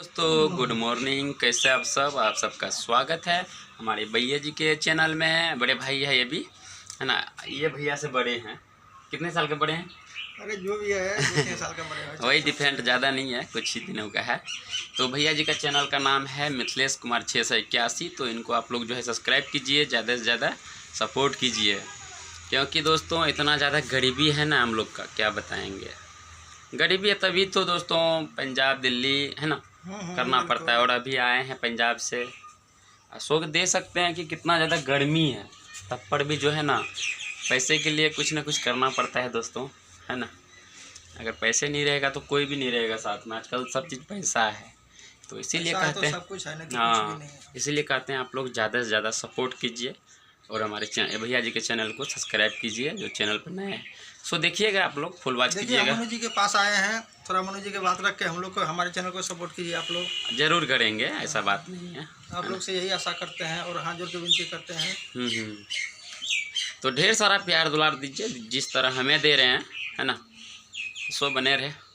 दोस्तों good morning, कैसे आप सबका स्वागत है हमारे भैया जी के चैनल में। बड़े भाई है ये भी, है ना। ये भैया से बड़े हैं, कितने साल के बड़े हैं? अरे जो भी है 2-3 साल का बड़े हैं। वही डिफरेंट, ज़्यादा नहीं है, कुछ ही दिनों का है। तो भैया जी का चैनल का नाम है मिथिलेश कुमार 681। तो इनको आप लोग जो है सब्सक्राइब कीजिए, ज़्यादा से ज़्यादा सपोर्ट कीजिए, क्योंकि दोस्तों इतना ज़्यादा गरीबी है ना हम लोग का, क्या बताएंगे। गरीबी है तभी तो दोस्तों पंजाब दिल्ली, है ना, करना पड़ता है। और अभी आए हैं पंजाब से, अशोक दे सकते हैं कि कितना ज़्यादा गर्मी है, तब पर भी जो है ना पैसे के लिए कुछ ना कुछ करना पड़ता है दोस्तों, है ना। अगर पैसे नहीं रहेगा तो कोई भी नहीं रहेगा साथ में। आजकल सब चीज़ पैसा है, तो इसीलिए कहते हैं सब कुछ है ना, कुछ भी हाँ, नहीं है। इसीलिए कहते हैं आप लोग ज़्यादा से ज़्यादा सपोर्ट कीजिए और हमारे भैया जी के चैनल को सब्सक्राइब कीजिए जो चैनल पर नए हैं। सो देखिएगा आप लोग, फुल वॉच देखिए कीजिएगा। मनु जी के पास आए हैं, थोड़ा मनु जी के बात रख के हम लोग को, हमारे चैनल को सपोर्ट कीजिए आप लोग। ज़रूर करेंगे, ऐसा बात नहीं है। आप लोग से यही आशा करते हैं और हाथ जोड़ के विनती करते हैं। तो ढेर सारा प्यार दुलार दीजिए जिस तरह हमें दे रहे हैं, है ना। सो बने रहे।